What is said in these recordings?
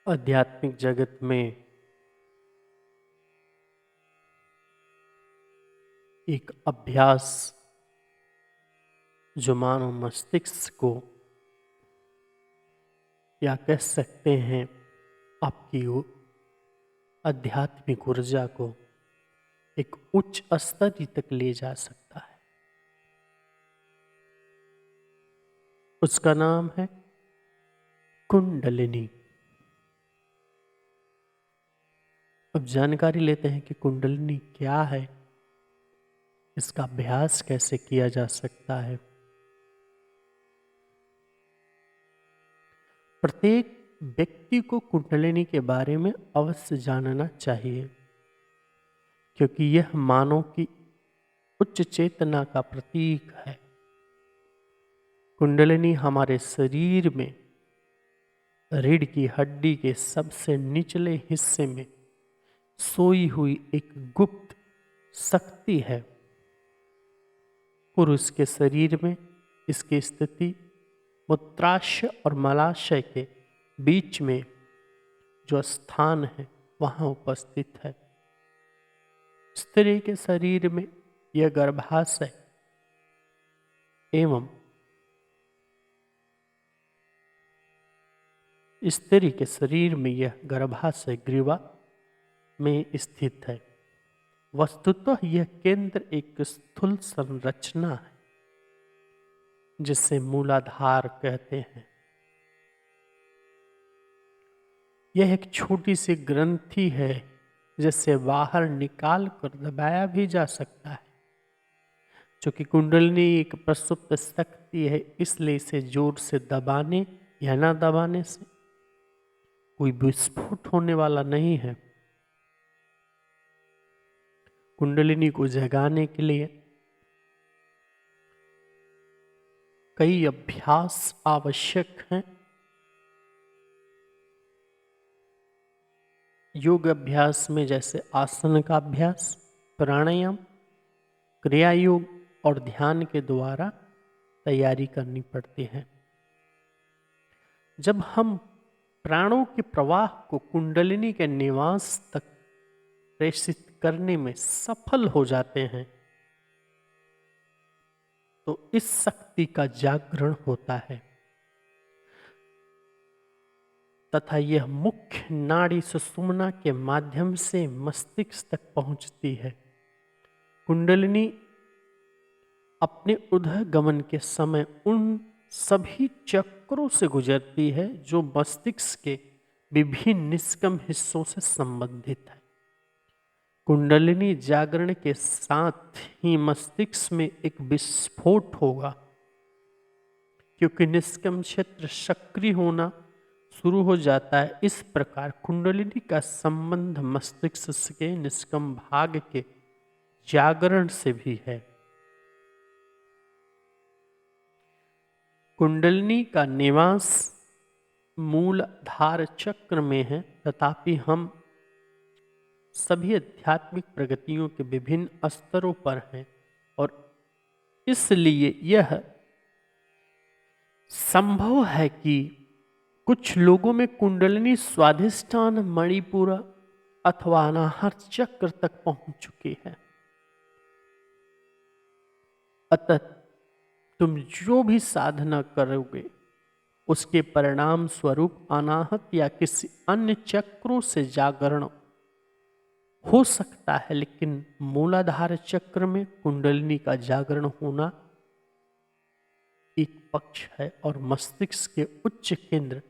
आध्यात्मिक जगत में एक अभ्यास जो मानव मस्तिष्क को या कह सकते हैं आपकी आध्यात्मिक ऊर्जा को एक उच्च स्तर तक ले जा सकता है। उसका नाम है कुंडलिनी। अब जानकारी लेते हैं कि कुंडलिनी क्या है, इसका अभ्यास कैसे किया जा सकता है। प्रत्येक व्यक्ति को कुंडलिनी के बारे में अवश्य जानना चाहिए, क्योंकि यह मानव की उच्च चेतना का प्रतीक है। कुंडलिनी हमारे शरीर में रीढ़ की हड्डी के सबसे निचले हिस्से में सोई हुई एक गुप्त शक्ति है। पुरुष के शरीर में इसकी स्थिति मूत्राशय और मलाशय के बीच में जो स्थान है वहां उपस्थित है। स्त्री के शरीर में यह गर्भाशय एवं स्त्री के शरीर में यह गर्भाशय ग्रीवा में स्थित है। वस्तुतः यह केंद्र एक स्थूल संरचना है जिसे मूलाधार कहते हैं। यह एक छोटी सी ग्रंथि है जिसे बाहर निकाल कर दबाया भी जा सकता है। चूंकि कुंडलिनी एक प्रसुप्त शक्ति है, इसलिए इसे जोर से दबाने या ना दबाने से कोई विस्फोट होने वाला नहीं है। कुंडलिनी को जगाने के लिए कई अभ्यास आवश्यक हैं। योग अभ्यास में जैसे आसन का अभ्यास, प्राणायाम, क्रिया योग और ध्यान के द्वारा तैयारी करनी पड़ती है। जब हम प्राणों के प्रवाह को कुंडलिनी के निवास तक प्रेषित करने में सफल हो जाते हैं तो इस शक्ति का जागरण होता है तथा यह मुख्य नाड़ी सुषुम्ना के माध्यम से मस्तिष्क तक पहुंचती है। कुंडलिनी अपने उधर गमन के समय उन सभी चक्रों से गुजरती है जो मस्तिष्क के विभिन्न निष्कम हिस्सों से संबंधित है। कुंडलिनी जागरण के साथ ही मस्तिष्क में एक विस्फोट होगा, क्योंकि निष्कम क्षेत्र सक्रिय होना शुरू हो जाता है। इस प्रकार कुंडलिनी का संबंध मस्तिष्क के निष्कम भाग के जागरण से भी है। कुंडलिनी का निवास मूलाधार चक्र में है, तथापि हम सभी आध्यात्मिक प्रगतियों के विभिन्न स्तरों पर हैं और इसलिए यह संभव है कि कुछ लोगों में कुंडलिनी स्वाधिष्ठान मणिपुर अथवा अनाहत चक्र तक पहुंच चुकी है। अतः तुम जो भी साधना करोगे उसके परिणाम स्वरूप अनाहत या किसी अन्य चक्रों से जागरण हो सकता है, लेकिन मूलाधार चक्र में कुंडलिनी का जागरण होना एक पक्ष है और मस्तिष्क के उच्च केंद्र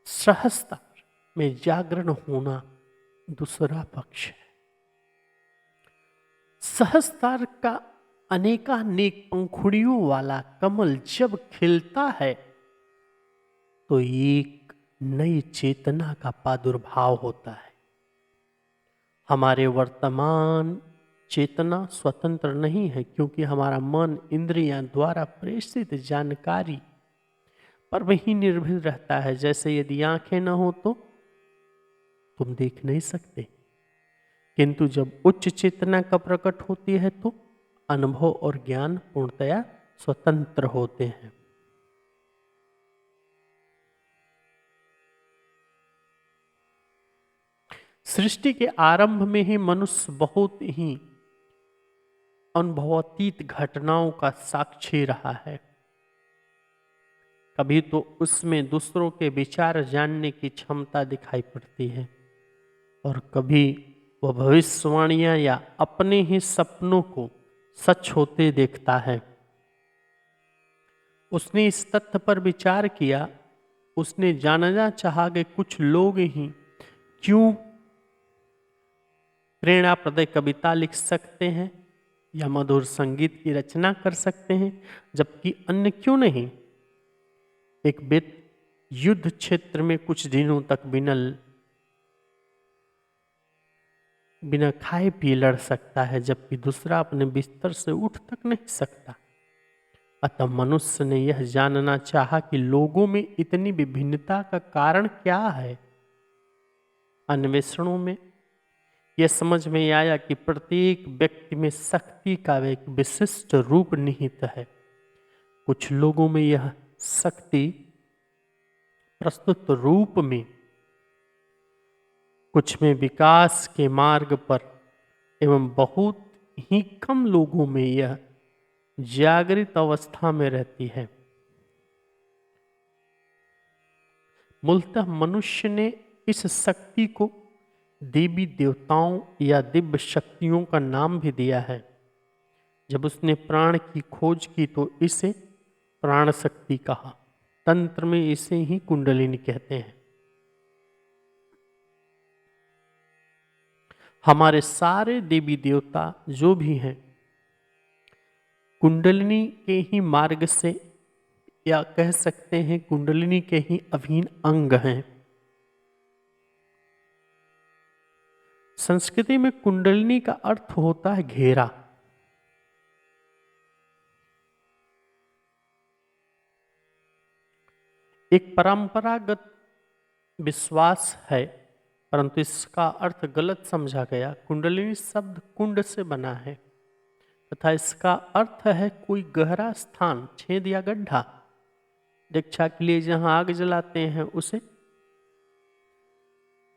सहस्त्रार में जागरण होना दूसरा पक्ष है। सहस्त्रार का अनेकानेक पंखुड़ियों वाला कमल जब खिलता है तो एक नई चेतना का प्रादुर्भाव होता है। हमारे वर्तमान चेतना स्वतंत्र नहीं है, क्योंकि हमारा मन इंद्रियां द्वारा प्रेषित जानकारी पर वही निर्भर रहता है। जैसे यदि आंखें न हो तो तुम देख नहीं सकते, किंतु जब उच्च चेतना का प्रकट होती है तो अनुभव और ज्ञान पूर्णतया स्वतंत्र होते हैं। सृष्टि के आरंभ में ही मनुष्य बहुत ही अनुभवातीत घटनाओं का साक्षी रहा है। कभी तो उसमें दूसरों के विचार जानने की क्षमता दिखाई पड़ती है और कभी वह भविष्यवाणियां या अपने ही सपनों को सच होते देखता है। उसने इस तथ्य पर विचार किया, उसने जानना चाहा कि कुछ लोग ही क्यों प्रेरणाप्रद कविता लिख सकते हैं या मधुर संगीत की रचना कर सकते हैं, जबकि अन्य क्यों नहीं। एक व्यक्ति युद्ध क्षेत्र में कुछ दिनों तक बिना खाए पिए लड़ सकता है, जबकि दूसरा अपने बिस्तर से उठ तक नहीं सकता। अतः मनुष्य ने यह जानना चाहा कि लोगों में इतनी विभिन्नता का कारण क्या है। अन्वेषणों में यह समझ में आया कि प्रत्येक व्यक्ति में शक्ति का एक विशिष्ट रूप निहित है। कुछ लोगों में यह शक्ति प्रस्तुत रूप में, कुछ में विकास के मार्ग पर एवं बहुत ही कम लोगों में यह जागृत अवस्था में रहती है। मूलतः मनुष्य ने इस शक्ति को देवी देवताओं या दिव्य शक्तियों का नाम भी दिया है। जब उसने प्राण की खोज की तो इसे प्राण शक्ति कहा। तंत्र में इसे ही कुंडलिनी कहते हैं। हमारे सारे देवी देवता जो भी हैं कुंडलिनी के ही मार्ग से, या कह सकते हैं कुंडलिनी के ही अभिन्न अंग हैं। संस्कृति में कुंडलिनी का अर्थ होता है घेरा। एक परंपरागत विश्वास है, परंतु इसका अर्थ गलत समझा गया। कुंडलिनी शब्द कुंड से बना है तथा इसका अर्थ है कोई गहरा स्थान, छेद या गड्ढा। दीक्षा के लिए जहां आग जलाते हैं उसे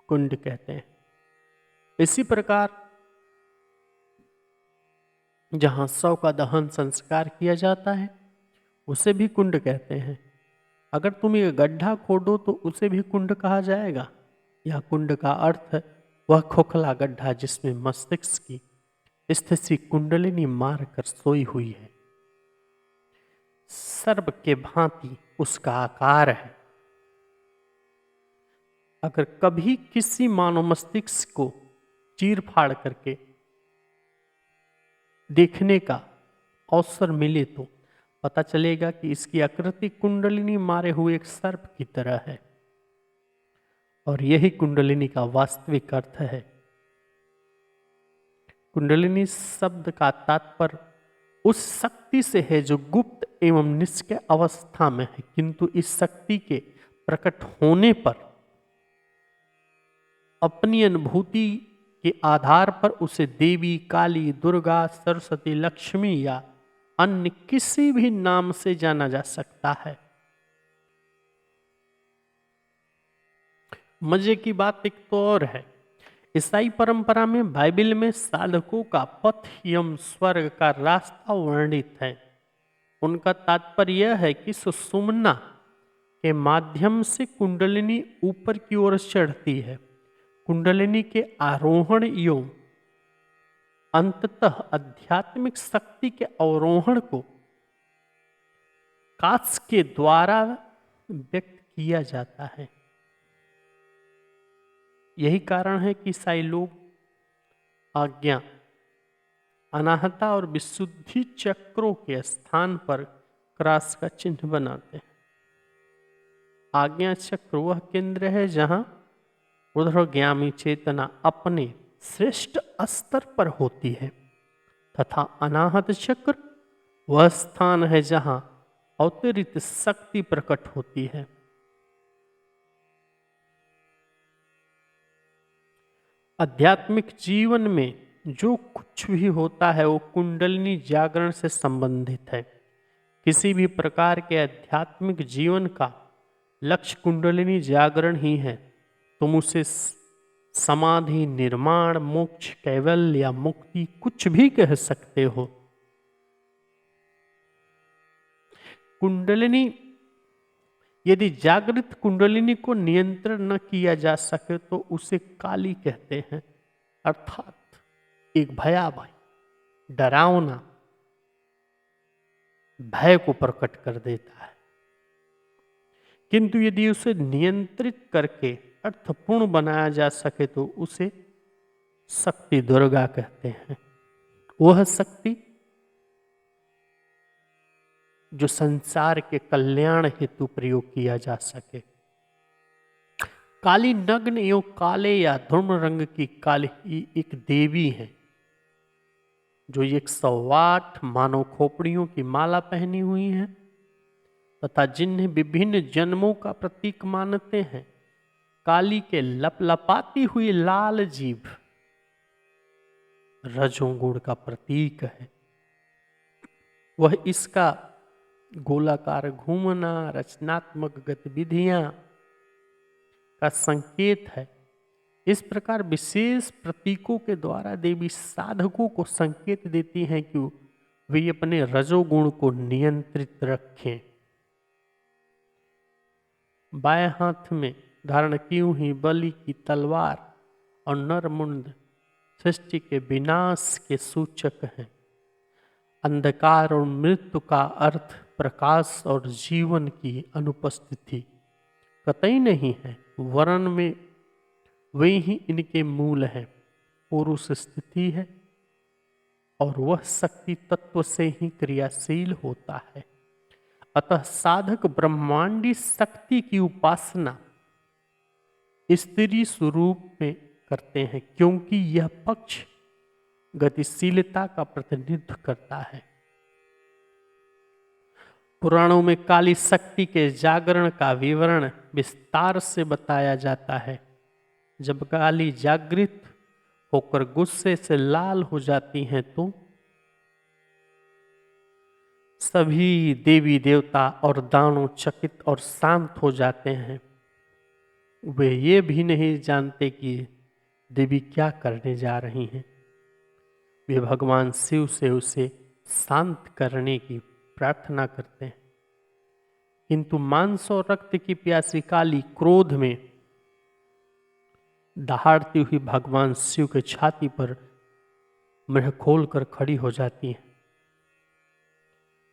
कुंड कहते हैं। इसी प्रकार जहां शव का दहन संस्कार किया जाता है उसे भी कुंड कहते हैं। अगर तुम ये गड्ढा खोदो तो उसे भी कुंड कहा जाएगा। यह कुंड का अर्थ है वह खोखला गड्ढा जिसमें मस्तिष्क की स्थिति कुंडलिनी मार कर सोई हुई है। सर्प के भांति उसका आकार है। अगर कभी किसी मानव मस्तिष्क को चीर फाड़ करके देखने का अवसर मिले तो पता चलेगा कि इसकी आकृति कुंडलिनी मारे हुए एक सर्प की तरह है और यही कुंडलिनी का वास्तविक अर्थ है। कुंडलिनी शब्द का तात्पर्य उस शक्ति से है जो गुप्त एवं निष्क्रिय अवस्था में है, किंतु इस शक्ति के प्रकट होने पर अपनी अनुभूति के आधार पर उसे देवी, काली, दुर्गा, सरस्वती, लक्ष्मी या अन्य किसी भी नाम से जाना जा सकता है। मजे की बात एक तो और है, ईसाई परंपरा में बाइबल में साधकों का पथ एवं स्वर्ग का रास्ता वर्णित है। उनका तात्पर्य यह है कि सुषुम्ना के माध्यम से कुंडलिनी ऊपर की ओर चढ़ती है। कुंडलिनी के आरोहण एवं अंततः आध्यात्मिक शक्ति के अवरोहण को काश के द्वारा व्यक्त किया जाता है। यही कारण है कि ईसाई लोग आज्ञा, अनाहता और विशुद्धि चक्रों के स्थान पर क्रॉस का चिन्ह बनाते हैं। आज्ञा चक्र वह केंद्र है जहां ऊर्ध्वगामी चेतना अपने श्रेष्ठ स्तर पर होती है तथा अनाहत चक्र वह स्थान है जहां अतिरिक्त शक्ति प्रकट होती है। आध्यात्मिक जीवन में जो कुछ भी होता है वो कुंडलिनी जागरण से संबंधित है। किसी भी प्रकार के आध्यात्मिक जीवन का लक्ष्य कुंडलिनी जागरण ही है। तुम उसे समाधि, निर्माण, मोक्ष, कैवल्य या मुक्ति कुछ भी कह सकते हो। कुंडलिनी, यदि जागृत कुंडलिनी को नियंत्रण न किया जा सके तो उसे काली कहते हैं, अर्थात एक भयावह, डरावना, भय को प्रकट कर देता है। किंतु यदि उसे नियंत्रित करके अर्थपूर्ण बनाया जा सके तो उसे शक्ति दुर्गा कहते हैं। वह शक्ति जो संसार के कल्याण हेतु प्रयोग किया जा सके। काली नग्न एवं काले या धूम्र रंग की काली एक देवी है जो 108 मानव खोपड़ियों की माला पहनी हुई है तथा जिन्हें विभिन्न जन्मों का प्रतीक मानते हैं। काली के लपलपाती हुई लाल जीभ रजोगुण का प्रतीक है। वह इसका गोलाकार घूमना, रचनात्मक गतिविधियां का संकेत है। इस प्रकार विशेष प्रतीकों के द्वारा देवी साधकों को संकेत देती हैं कि वे अपने रजोगुण को नियंत्रित रखें। बाएं हाथ में धारण की हुई बलि की तलवार और नरमुंड सृष्टि के विनाश के सूचक हैं। अंधकार और मृत्यु का अर्थ प्रकाश और जीवन की अनुपस्थिति कतई नहीं है, वरन में वे ही इनके मूल हैं। पुरुष स्थिति है और वह शक्ति तत्व से ही क्रियाशील होता है। अतः साधक ब्रह्मांडी शक्ति की उपासना स्त्री स्वरूप में करते हैं, क्योंकि यह पक्ष गतिशीलता का प्रतिनिधित्व करता है। पुराणों में काली शक्ति के जागरण का विवरण विस्तार से बताया जाता है। जब काली जागृत होकर गुस्से से लाल हो जाती हैं तो सभी देवी देवता और दानव चकित और शांत हो जाते हैं। वे ये भी नहीं जानते कि देवी क्या करने जा रही हैं। वे भगवान शिव से उसे शांत करने की प्रार्थना करते हैं, किंतु मांस और रक्त की प्यासी काली क्रोध में दहाड़ती हुई भगवान शिव के छाती पर मुंह खोलकर खड़ी हो जाती है।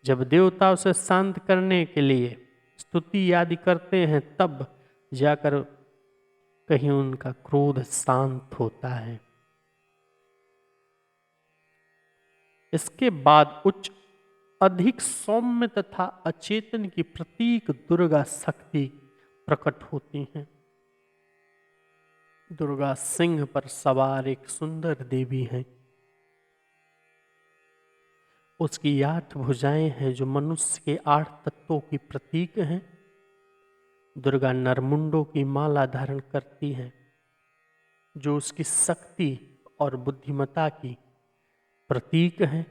जब देवता उसे शांत करने के लिए स्तुति आदि करते हैं तब जाकर कहीं उनका क्रोध शांत होता है। इसके बाद उच्च अधिक सौम्य तथा अचेतन की प्रतीक दुर्गा शक्ति प्रकट होती हैं। दुर्गा सिंह पर सवार एक सुंदर देवी है। उसकी 8 भुजाएं हैं जो मनुष्य के 8 तत्वों की प्रतीक हैं। दुर्गा नरमुंडों की माला धारण करती है जो उसकी शक्ति और बुद्धिमत्ता की प्रतीक है।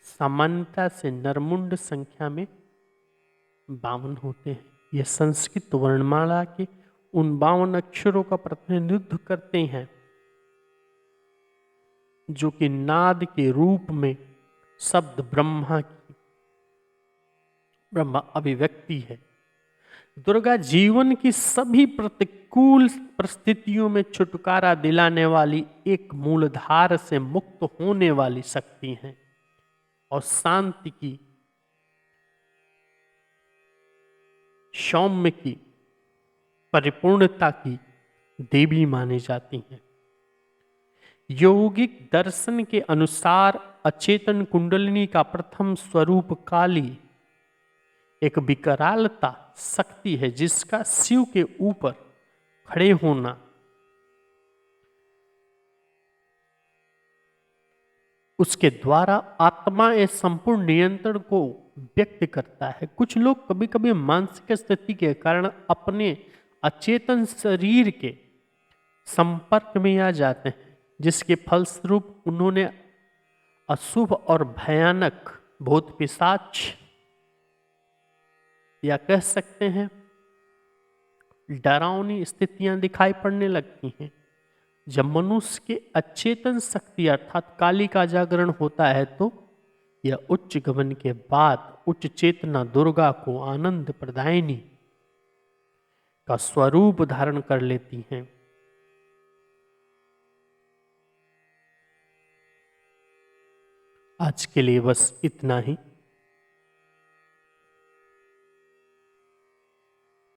सामान्यता से नरमुंड संख्या में 52 होते हैं। यह संस्कृत वर्णमाला के उन 52 अक्षरों का प्रतिनिधित्व करते हैं जो कि नाद के रूप में शब्द ब्रह्मा अभिव्यक्ति है। दुर्गा जीवन की सभी प्रतिकूल परिस्थितियों में छुटकारा दिलाने वाली एक मूलधार से मुक्त होने वाली शक्ति है और शांति की, सौम्य की, परिपूर्णता की देवी मानी जाती हैं। यौगिक दर्शन के अनुसार अचेतन कुंडलिनी का प्रथम स्वरूप काली एक विकरालता शक्ति है जिसका शिव के ऊपर खड़े होना उसके द्वारा आत्मा के संपूर्ण नियंत्रण को व्यक्त करता है। कुछ लोग कभी कभी मानसिक स्थिति के कारण अपने अचेतन शरीर के संपर्क में आ जाते हैं, जिसके फलस्वरूप उन्होंने अशुभ और भयानक भूत पिशाच या कह सकते हैं डरावनी स्थितियां दिखाई पड़ने लगती हैं। जब मनुष्य के अचेतन शक्ति अर्थात काली का जागरण होता है तो यह उच्च गमन के बाद उच्च चेतना दुर्गा को आनंद प्रदायिनी का स्वरूप धारण कर लेती हैं। आज के लिए बस इतना ही।